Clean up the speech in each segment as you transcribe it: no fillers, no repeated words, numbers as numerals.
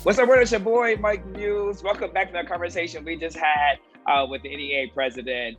What's up, word? It's your boy, Mike Muse. Welcome back to the conversation we just had with the NEA president,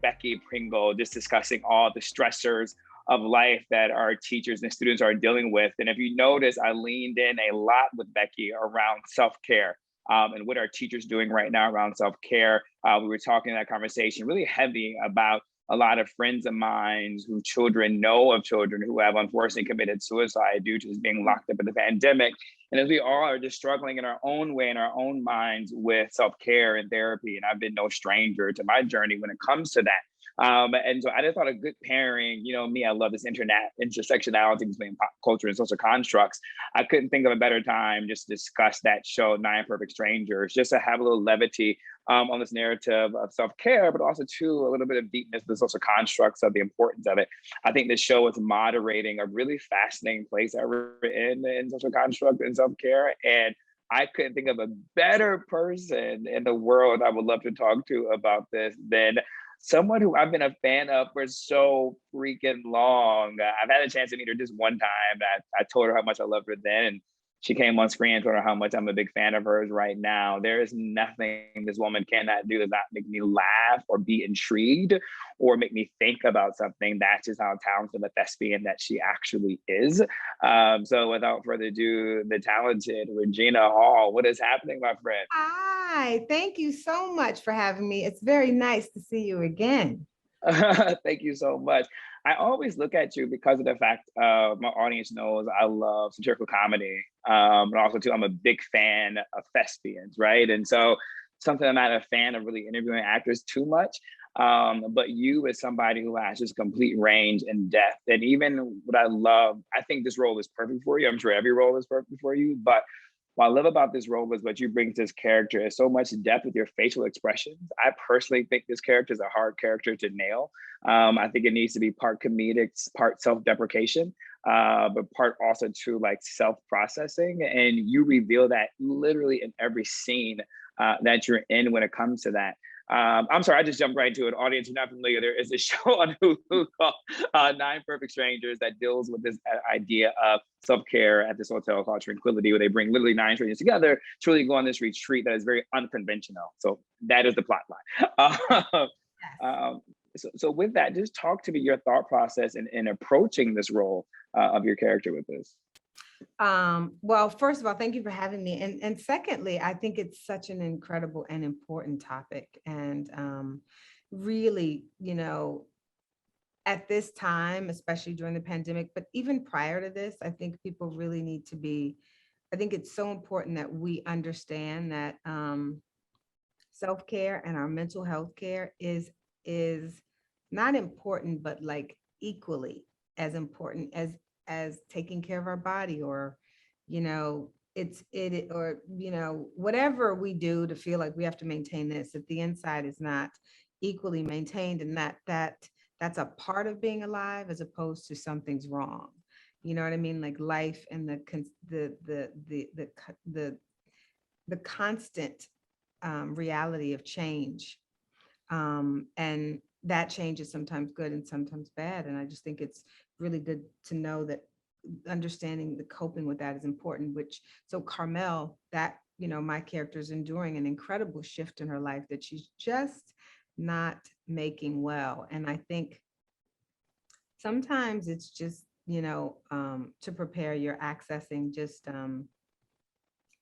Becky Pringle, just discussing all the stressors of life that our teachers and students are dealing with. And if you notice, I leaned in a lot with Becky around self-care. And what our teachers doing right now around self-care. We were talking in that conversation really heavy about a lot of friends of mine who children know of children who have unfortunately committed suicide due to just being locked up in the pandemic. And as we all are just struggling in our own way, in our own minds with self-care and therapy, and I've been no stranger to my journey when it comes to that. And so I just thought a good pairing, me, I love this internet intersectionality between pop culture and social constructs. I couldn't think of a better time just to discuss that show, Nine Perfect Strangers, just to have a little levity on this narrative of self-care, but also too, a little bit of deepness, the social constructs of the importance of it. I think this show is moderating a really fascinating place that we're in social construct and self-care. And I couldn't think of a better person in the world I would love to talk to about this than someone who I've been a fan of for so freaking long. I've had a chance to meet her just one time. I told her how much I loved her then. And she came on screen and told her how much I'm a big fan of hers right now. There is nothing this woman cannot do that not make me laugh or be intrigued or make me think about something. That's just how talented of a thespian that she actually is. So without further ado, the talented Regina Hall. What is happening, my friend? Hi, thank you so much for having me. It's very nice to see you again. Thank you so much. I always look at you because of the fact my audience knows I love satirical comedy. And also too, I'm a big fan of thespians, right? And so something I'm not a fan of really interviewing actors too much. But you as somebody who has just complete range and depth. And even what I love, I think this role is perfect for you. I'm sure every role is perfect for you, but what I love about this role is what you bring to this character is so much depth with your facial expressions. I personally think this character is a hard character to nail. I think it needs to be part comedic, part self-deprecation, but part also to like self-processing. And you reveal that literally in every scene that you're in when it comes to that. I'm sorry, I just jumped right into it. Audience, you're not familiar. There is a show on Hulu called Nine Perfect Strangers that deals with this idea of self-care at this hotel called Tranquility, where they bring literally nine strangers together to really go on this retreat that is very unconventional. So that is the plot line. Um, so with that, just talk to me your thought process in approaching this role of your character with this. Well, first of all, thank you for having me. And secondly, I think it's such an incredible and important topic. And really, at this time, especially during the pandemic, but even prior to this, I think people really need to be, I think it's so important that we understand that self-care and our mental health care is not important, but like equally as important as taking care of our body or, whatever we do to feel like we have to maintain this, if the inside is not equally maintained and that's a part of being alive as opposed to something's wrong. You know what I mean? Like life and the constant reality of change. And that change is sometimes good and sometimes bad. And I just think it's really good to know that understanding the coping with that is important, so Carmel, that, my character is enduring an incredible shift in her life that she's just not making well. And I think sometimes it's just, to prepare, you're accessing just,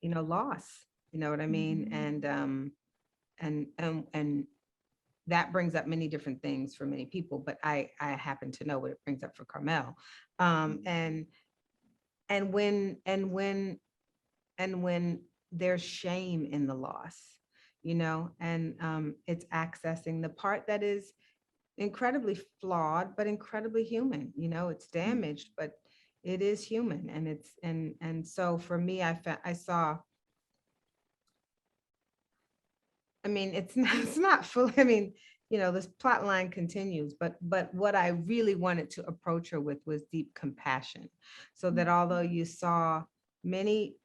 loss, you know what I mean? And that brings up many different things for many people, but I happen to know what it brings up for Carmel. And when there's shame in the loss, and it's accessing the part that is incredibly flawed, but incredibly human. It's damaged, but it is human. And so for me, I saw, I mean, it's not full. I mean, this plot line continues, but what I really wanted to approach her with was deep compassion, so that although you saw many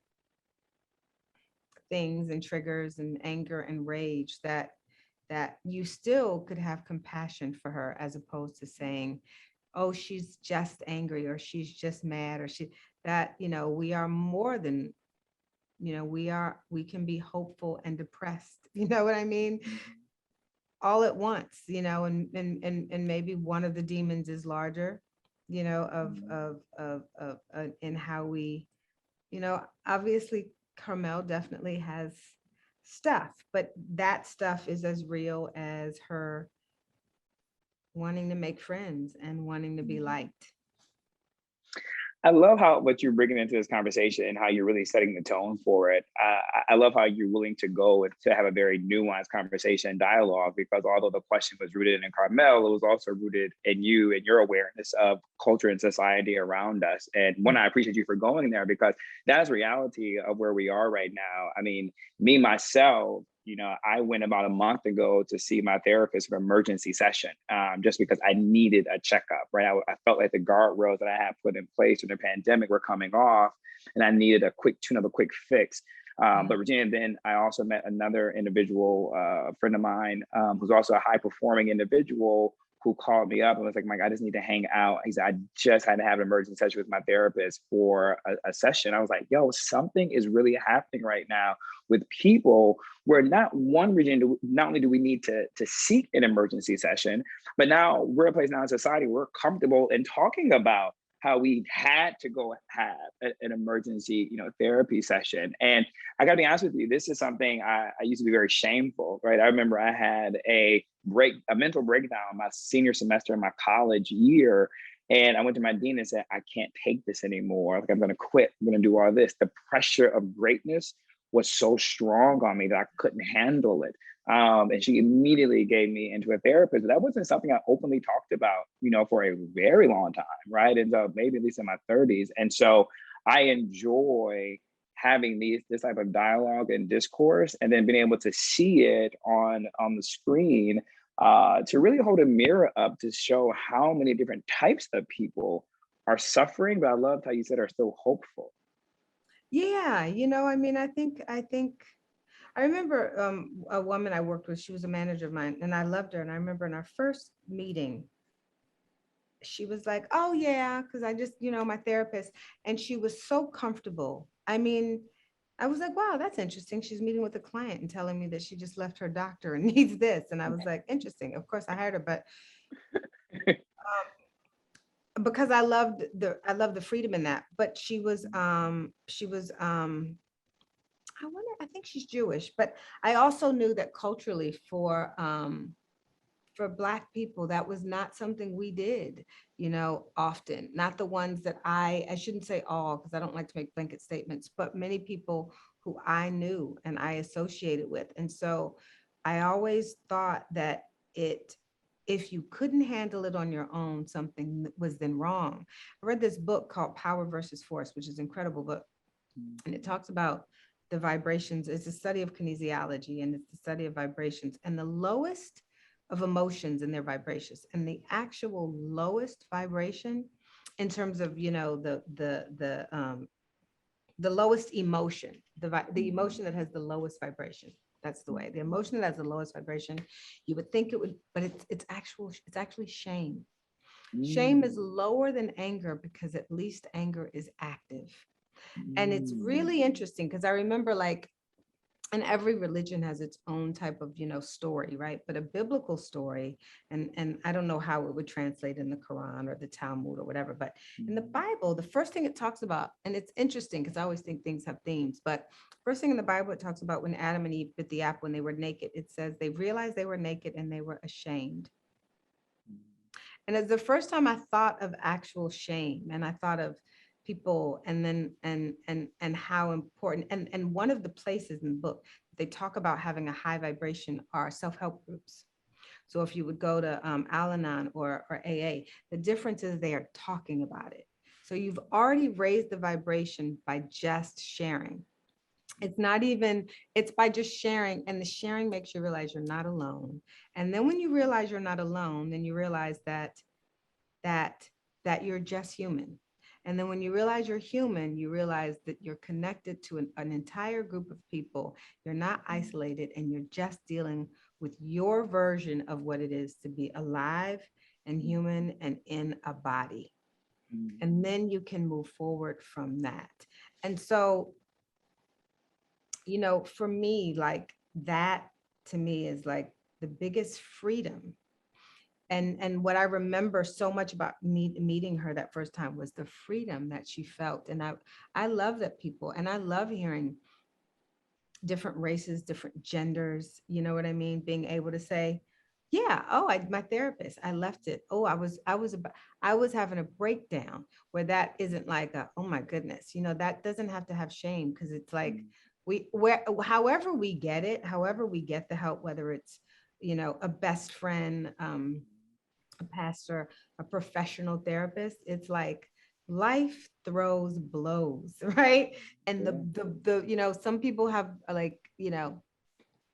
things and triggers and anger and rage, that you still could have compassion for her, as opposed to saying, oh, she's just angry, or she's just mad, or that we are more than we can be hopeful and depressed. You know what I mean? All at once, and maybe one of the demons is larger, in how we, obviously Carmel definitely has stuff, but that stuff is as real as her wanting to make friends and wanting to be liked. I love how what you're bringing into this conversation and how you're really setting the tone for it. I love how you're willing to go and to have a very nuanced conversation and dialogue, because although the question was rooted in Carmel, it was also rooted in you and your awareness of culture and society around us. And one, I appreciate you for going there, because that's reality of where we are right now. I mean, me, myself, I went about a month ago to see my therapist for emergency session, just because I needed a checkup, right? I felt like the guardrails that I had put in place during the pandemic were coming off, and I needed a quick tune-up, a quick fix. But Regina, then I also met another individual, friend of mine, who's also a high-performing individual, who called me up and was like, Mike, I just need to hang out. He said, I just had to have an emergency session with my therapist for a session. I was like, yo, something is really happening right now with people where not only do we need to seek an emergency session, but now we're a place now in society, we're comfortable in talking about how we had to go have an emergency, therapy session. And I gotta be honest with you, this is something I used to be very shameful, right? I remember I had a mental breakdown my senior semester in my college year. And I went to my dean and said, I can't take this anymore. Like, I'm gonna quit, I'm gonna do all this. The pressure of greatness was so strong on me that I couldn't handle it. And she immediately gave me into a therapist. That wasn't something I openly talked about, for a very long time, right? And so maybe at least in my 30s. And so I enjoy having this type of dialogue and discourse, and then being able to see it on the screen, to really hold a mirror up to show how many different types of people are suffering. But I loved how you said are still hopeful. Yeah, I remember a woman I worked with. She was a manager of mine, and I loved her. And I remember in our first meeting, she was like, "Oh yeah," because I just, my therapist, and she was so comfortable. I mean, I was like, "Wow, that's interesting." She's meeting with a client and telling me that she just left her doctor and needs this, and I was like, "Interesting." Of course, I hired her, but because I love the freedom in that. But I think she's Jewish, but I also knew that culturally for Black people, that was not something we did, often. Not the ones that I shouldn't say all, because I don't like to make blanket statements, but many people who I knew and I associated with. And so I always thought that if you couldn't handle it on your own, something was then wrong. I read this book called Power versus Force, which is an incredible book. And it talks about the vibrations. It's a study of kinesiology, and it's the study of vibrations, and the lowest of emotions and their vibrations, and the actual lowest vibration in terms of, the lowest emotion, the emotion that has the lowest vibration. That's the way. The emotion that has the lowest vibration, you would think it would, but it's actually shame. Shame is lower than anger because at least anger is active. And it's really interesting because I remember, like, and every religion has its own type of, story, right? But a biblical story, and I don't know how it would translate in the Quran or the Talmud or whatever, but in the Bible, the first thing it talks about, and it's interesting because I always think things have themes, but first thing in the Bible, it talks about when Adam and Eve bit the apple when they were naked. It says they realized they were naked and they were ashamed. And it's the first time I thought of actual shame, and I thought of people, and then and how important, and one of the places in the book they talk about having a high vibration are self-help groups. So if you would go to Al-Anon or AA, the difference is they are talking about it. So you've already raised the vibration by just sharing. It's not even, it's by just sharing, and the sharing makes you realize you're not alone. And then when you realize you're not alone, then you realize that that you're just human. And then when you realize you're human, you realize that you're connected to an entire group of people. You're not isolated, and you're just dealing with your version of what it is to be alive and human and in a body. And then you can move forward from that. And so For me, like that to me is like the biggest freedom. And what I remember so much about meeting her that first time was the freedom that she felt. And I love that people, and I love hearing different races, different genders, you know what I mean? Being able to say, yeah, oh, my therapist, I left it. Oh, I was having a breakdown, where that isn't like oh my goodness, that doesn't have to have shame, because it's like however we get it, however we get the help, whether it's, a best friend, a pastor, a professional therapist, it's like life throws blows, right? And some people have like,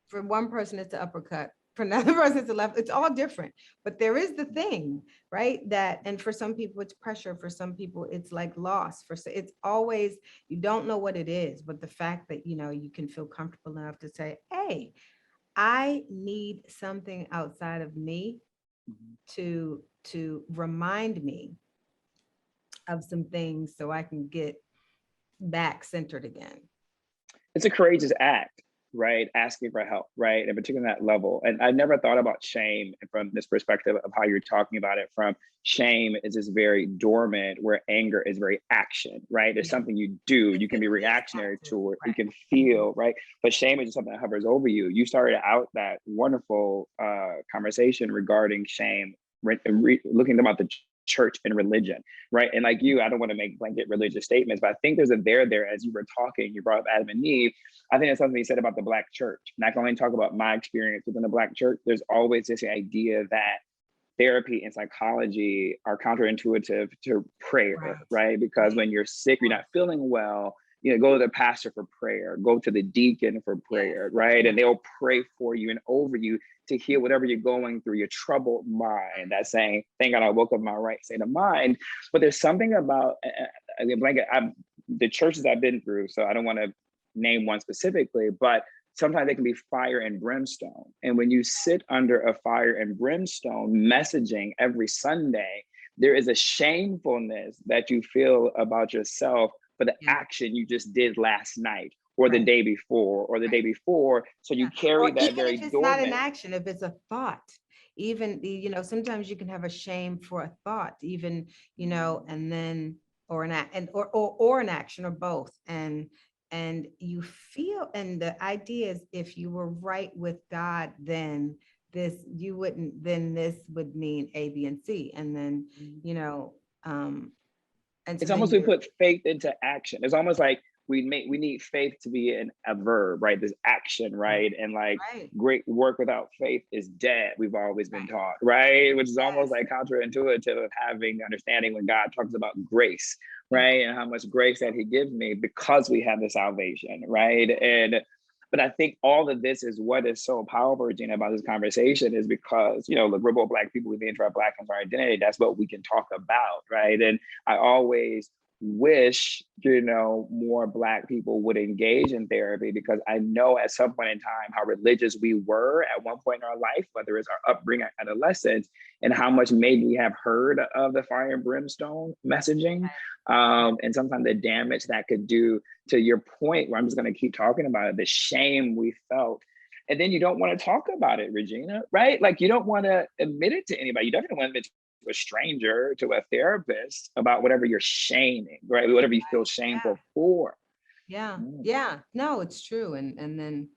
for one person it's an uppercut, for another person it's a left. It's all different, but there is the thing, right? That, and for some people it's pressure, for some people it's like loss, it's always, you don't know what it is, but the fact that you can feel comfortable enough to say, hey, I need something outside of me to remind me of some things so I can get back centered again. It's a courageous act, right? Asking for help, right? And particularly that level. And I never thought about shame from this perspective of how you're talking about it. From shame is just very dormant, where anger is very action, right? There's something you do, you can be reactionary to it, you can feel, right? But shame is just something that hovers over you. You started out that wonderful conversation regarding shame, looking about the church and religion, right? And like you, I don't want to make blanket religious statements, but I think there's a there as you were talking, you brought up Adam and Eve. I think that's something you said about the Black church. And I can only talk about my experience within the Black church. There's always this idea that therapy and psychology are counterintuitive to prayer, right? Because when you're sick, you're not feeling well, go to the pastor for prayer, go to the deacon for prayer, right? And they'll pray for you and over you to heal whatever you're going through, your troubled mind. That's saying, thank God I woke up my right state of mind. But there's something about, the churches I've been through, so I don't want to name one specifically, but sometimes they can be fire and brimstone. And when you sit under a fire and brimstone messaging every Sunday, there is a shamefulness that you feel about yourself for the action you just did last night, or the day before, or the day before. So you carry that very dormant. If it's not an action, if it's a thought, even, sometimes you can have a shame for a thought, even, and then, or an action, or both. And you feel, and the idea is, if you were right with God, then this would mean A, B, and C. And then, and so it's almost, we put faith into action. It's almost like we need faith to be a verb, right? This action, right? And like great work without faith is dead. We've always been taught, right? Which is almost like counterintuitive of having understanding when God talks about grace, right? And how much grace that he gives me because we have the salvation, right? But I think all of this is what is so powerful, Regina, about this conversation, is because, look, we're both Black people, we think our Black comes our identity. That's what we can talk about, right? And I always wish, more Black people would engage in therapy, because I know at some point in time how religious we were at one point in our life, whether it's our upbringing, adolescence, and how much maybe we have heard of the fire and brimstone messaging, and sometimes the damage that could do, to your point, where I'm just going to keep talking about it, the shame we felt. And then you don't want to talk about it, Regina, right? Like, you don't want to admit it to anybody. You definitely want to admit to a stranger, to a therapist, about whatever you're shaming, right? Whatever you feel shameful for. Yeah. No, it's true. And then,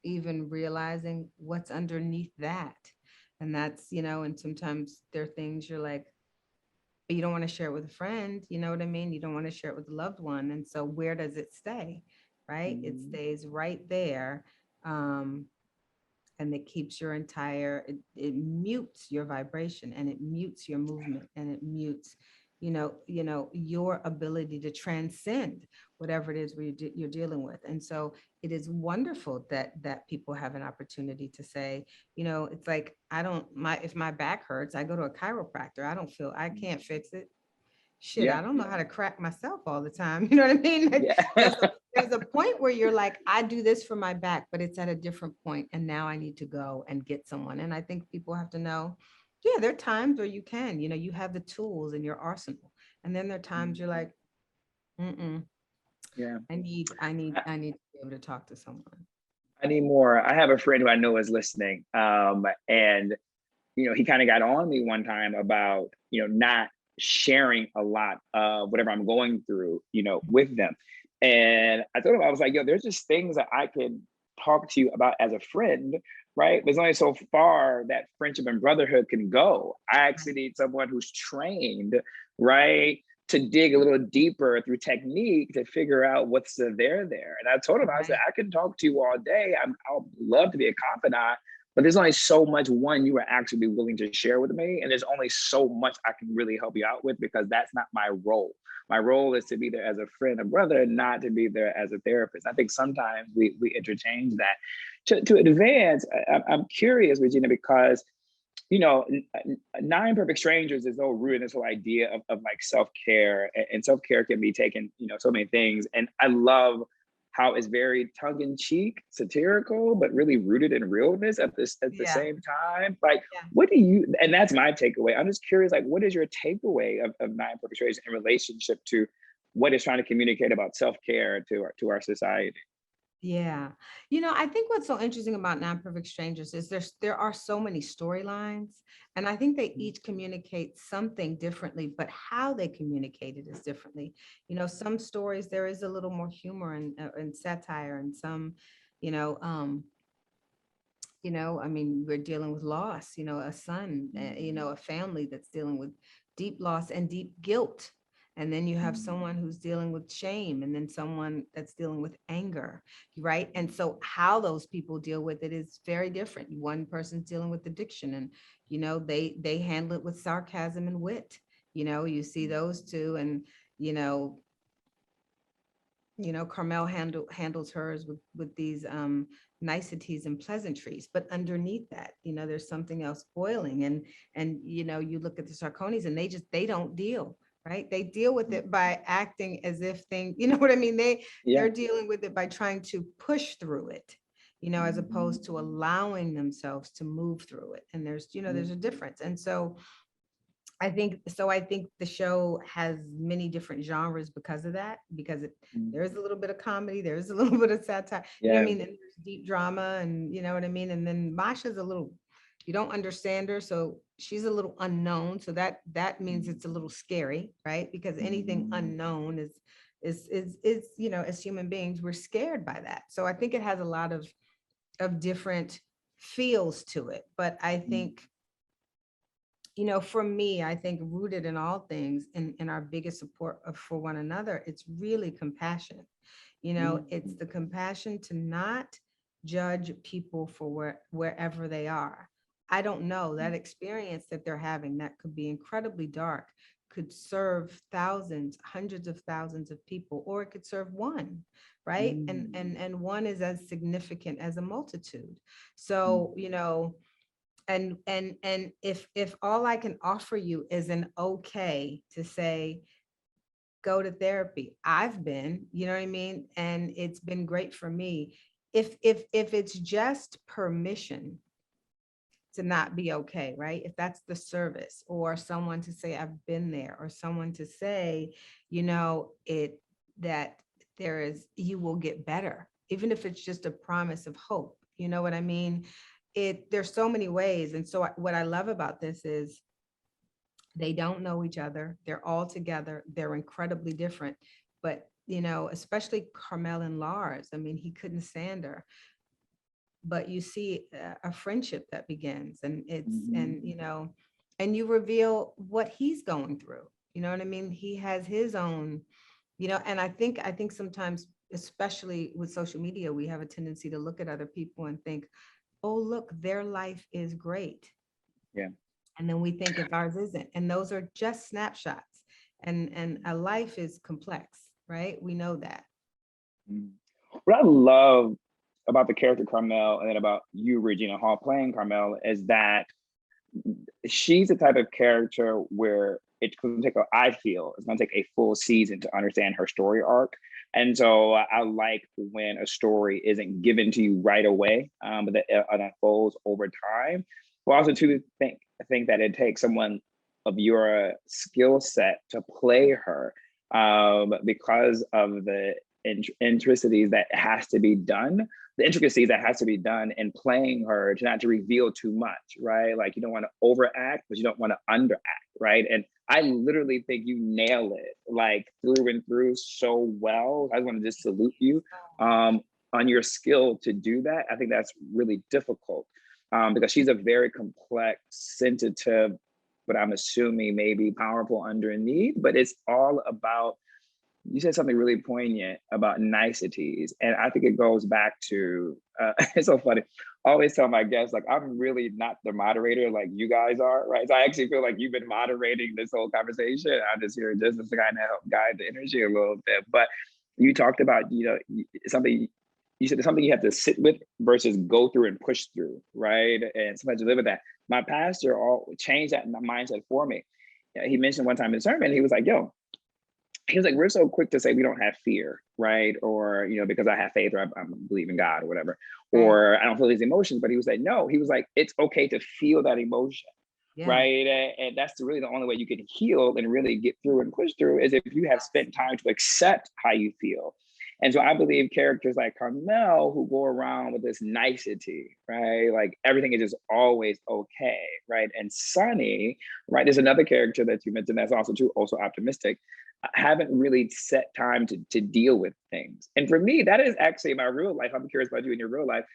even realizing what's underneath that. And that's, and sometimes there are things you're like, but you don't want to share it with a friend, you know what I mean? You don't want to share it with a loved one. And so where does it stay? Right? It stays right there. And it keeps your it mutes your vibration, and it mutes your movement, and it mutes, your ability to transcend whatever it is you're dealing with. And so it is wonderful that people have an opportunity to say, it's like, if my back hurts, I go to a chiropractor. I can't fix it. Shit, I don't know how to crack myself all the time. You know what I mean? There's a point where you're like, I do this for my back, but it's at a different point, and now I need to go and get someone. And I think people have to know, there are times where you can, you have the tools in your arsenal. And then there are times you're like, Yeah. I need to be able to talk to someone. I need more. I have a friend who I know is listening. And he kind of got on me one time about, not sharing a lot of whatever I'm going through, with them. And I told him, I was like, yo, there's just things that I could talk to you about as a friend, right? There's only so far that friendship and brotherhood can go. I actually need someone who's trained, right? To dig a little deeper through technique to figure out what's there. And I told him, I said, I can talk to you all day. I'll love to be a confidant, but there's only so much you are actually willing to share with me. And there's only so much I can really help you out with, because that's not my role. My role is to be there as a friend, a brother, not to be there as a therapist. I think sometimes we interchange that. To advance, I'm curious, Regina, because Nine Perfect Strangers is so rooted in this whole idea of like self-care, and self-care can be taken, so many things. And I love how it's very tongue-in-cheek, satirical, but really rooted in realness at the same time. Like, what do you, and that's my takeaway. I'm just curious, like, what is your takeaway of Nine Perfect Strangers in relationship to what it's trying to communicate about self-care to our society? Yeah. I think what's so interesting about Non-Perfect Strangers is there are so many storylines, and I think they each communicate something differently, but how they communicate it is differently. Some stories there is a little more humor and satire, and some, I mean, we're dealing with loss, a son, a family that's dealing with deep loss and deep guilt. And then you have someone who's dealing with shame, and then someone that's dealing with anger, right? And so how those people deal with it is very different. One person's dealing with addiction, and, they handle it with sarcasm and wit. You see those two, and, Carmel handles hers with these niceties and pleasantries, but underneath that, there's something else boiling. And you look at the Sarconis, and they don't deal, right? They deal with it by acting as if things, you know what I mean? They're dealing with it by trying to push through it, as opposed to allowing themselves to move through it. And there's a difference. And so I think the show has many different genres because of that, because there's a little bit of comedy, there's a little bit of satire, you know what I mean? And there's deep drama, and you know what I mean? And then Masha's you don't understand her, so she's a little unknown. So that means it's a little scary, right? Because anything unknown is, as human beings, we're scared by that. So I think it has a lot of different feels to it. But I think, for me, I think rooted in all things, in our biggest support for one another, it's really compassion. It's the compassion to not judge people for wherever they are. I don't know, that experience that they're having, that could be incredibly dark, could serve thousands, hundreds of thousands of people, or it could serve one, right? And one is as significant as a multitude. So, and if all I can offer you is an okay to say, go to therapy, I've been, you know what I mean? And it's been great for me. If it's just permission to not be okay, right? If that's the service, or someone to say, I've been there, or someone to say, that you will get better, even if it's just a promise of hope, you know what I mean? There's so many ways. And so what I love about this is they don't know each other. They're all together. They're incredibly different. But, especially Carmel and Lars, I mean, he couldn't stand her. But you see a friendship that begins, and and you reveal what he's going through. You know what I mean? He has his own, and I think sometimes, especially with social media, we have a tendency to look at other people and think, oh, look, their life is great. Yeah. And then we think if ours isn't, and those are just snapshots, and a life is complex, right? We know that. What I love about the character Carmel, and then about you, Regina Hall, playing Carmel, is that she's the type of character where it's going to take it's going to take a full season to understand her story arc. And so I like when a story isn't given to you right away, but that it unfolds over time. But also to think that it takes someone of your skill set to play her, because of the intricacies that has to be done, the intricacies that has to be done in playing her to not to reveal too much, right? Like you don't want to overact, but you don't want to underact, right? And I literally think you nail it like through and through so well. I want to just salute you on your skill to do that. I think that's really difficult because she's a very complex, sensitive, but I'm assuming maybe powerful underneath, but it's all about, you said something really poignant about niceties. And I think it goes back to, it's so funny. I always tell my guests, like, I'm really not the moderator like you guys are, right? So I actually feel like you've been moderating this whole conversation. I'm just here just to kind of help guide the energy a little bit. But you talked about, you know, something, you said something you have to sit with versus go through and push through, right? And sometimes you live with that. My pastor all changed that mindset for me. He mentioned one time in a sermon, he was like, yo, he was like, we're so quick to say we don't have fear, right? Or, you know, because I have faith or I believe in God or whatever, or I don't feel these emotions. But he was like, no, he was like, it's okay to feel that emotion, right? And that's really the only way you can heal and really get through and push through is if you have spent time to accept how you feel. And so I believe characters like Carmel who go around with this nicety, right? Like everything is just always okay, right? And Sunny, right? There's another character that you mentioned that's also too, also optimistic. I haven't really set time to deal with things. And for me, that is actually my real life. I'm curious about you in your real life.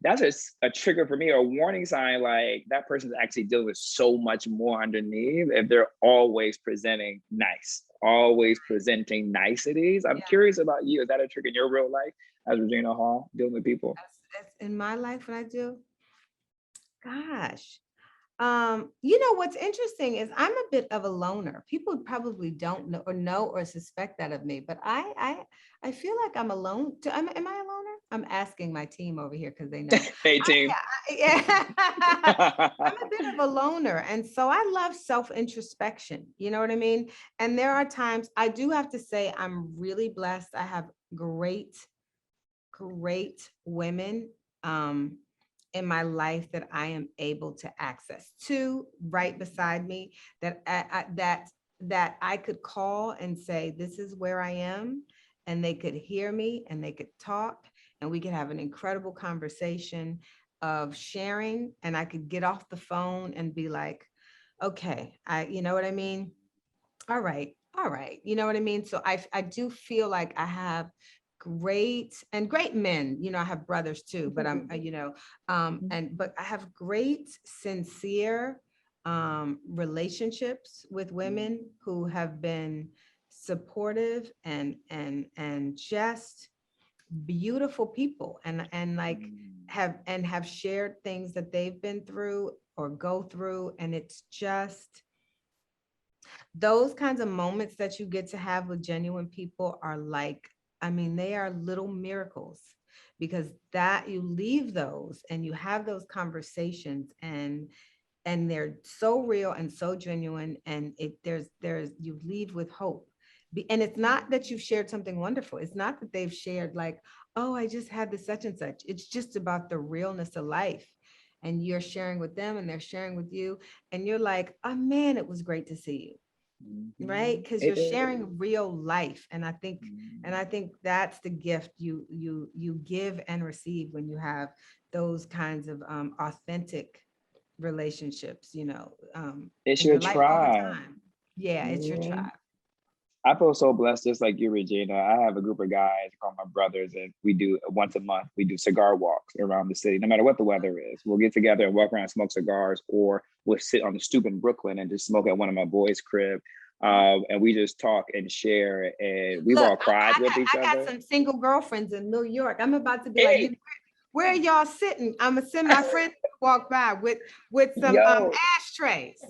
That's just a trigger for me, or a warning sign, like that person's actually dealing with so much more underneath if they're always presenting nice, always presenting niceties. I'm curious about you. Is that a trigger in your real life as Regina Hall, dealing with people? That's in my life, what I do? Gosh. You know, what's interesting is I'm a bit of a loner. People probably don't know or suspect that of me, but I feel like I'm alone. Am I a loner? I'm asking my team over here because they know. Hey, team. I'm a bit of a loner. And so I love self-introspection. You know what I mean? And there are times I do have to say I'm really blessed. I have great women in my life that I am able to access to right beside me that I could call and say, this is where I am. And they could hear me and they could talk and we could have an incredible conversation of sharing. And I could get off the phone and be like, okay, you know what I mean? All right. You know what I mean? So I do feel like I have great men, you know, I have brothers too, but you know, but I have great, sincere relationships with women who have been supportive and just beautiful people and like have shared things that they've been through or go through. And it's just those kinds of moments that you get to have with genuine people are like, I mean, they are little miracles because that you leave those and you have those conversations and they're so real and so genuine. And there's you leave with hope. And it's not that you've shared something wonderful. It's not that they've shared like, oh, I just had this such and such. It's just about the realness of life. And you're sharing with them and they're sharing with you. And you're like, oh man, it was great to see you. Right? Because you're sharing real life. And I think that's the gift you give and receive when you have those kinds of authentic relationships, you know, it's in your your life all the tribe. time. Yeah, it's your tribe. I feel so blessed, just like you, Regina. I have a group of guys called my brothers, and we do once a month, we do cigar walks around the city, no matter what the weather is. We'll get together and walk around, smoke cigars, or we'll sit on the stoop in Brooklyn and just smoke at one of my boys' crib. And we just talk and share, and we've all cried with each other. I got some single girlfriends in New York. I'm about to be like, where are y'all sitting? I'm gonna send my friends to walk by with some ashtrays.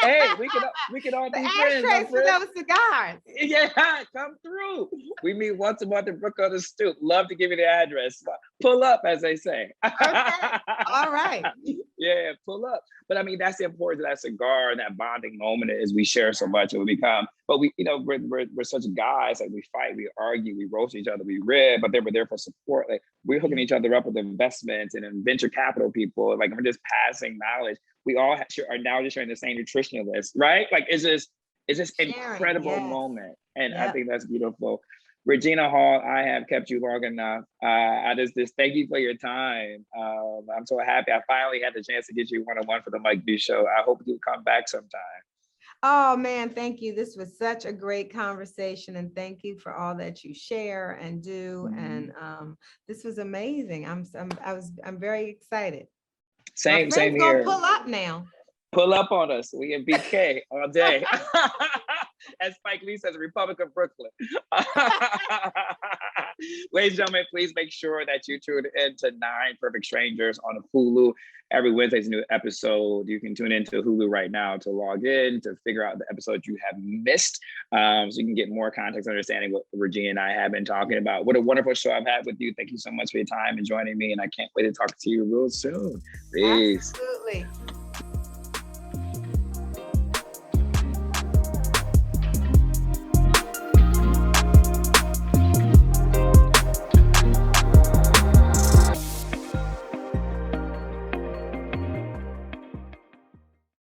Hey, we can all be friends. Ashtrays for those cigars. Yeah, come through. We meet once a month in Brooklyn on the stoop. Love to give you the address. Pull up, as they say. Okay. All right. Yeah, pull up. But I mean, that's the importance of that cigar and that bonding moment is we share so much and we become, but we, you know, we're such guys, like we fight, we argue, we roast each other, we rib, but then we're there for support. Like we're hooking each other up with investments and venture capital people. Like we're just passing knowledge. We all are now just sharing the same nutritionalist, right? Like it's just incredible moment. And I think that's beautiful. Regina Hall, I have kept you long enough. I just thank you for your time. I'm so happy I finally had the chance to get you one-on-one for the Mike Muse show. I hope you come back sometime. Oh man, thank you. This was such a great conversation, and thank you for all that you share and do. And this was amazing. I'm very excited. My Same friend's gonna here. pull up now. Pull up on us. We in BK all day. As Spike Lee says, Republic of Brooklyn. Ladies and gentlemen, please make sure that you tune in to 9 Perfect Strangers on Hulu. Every Wednesday's a new episode. You can tune into Hulu right now to log in, to figure out the episodes you have missed. So you can get more context, understanding what Regina and I have been talking about. What a wonderful show I've had with you. Thank you so much for your time and joining me. And I can't wait to talk to you real soon. Peace. Absolutely.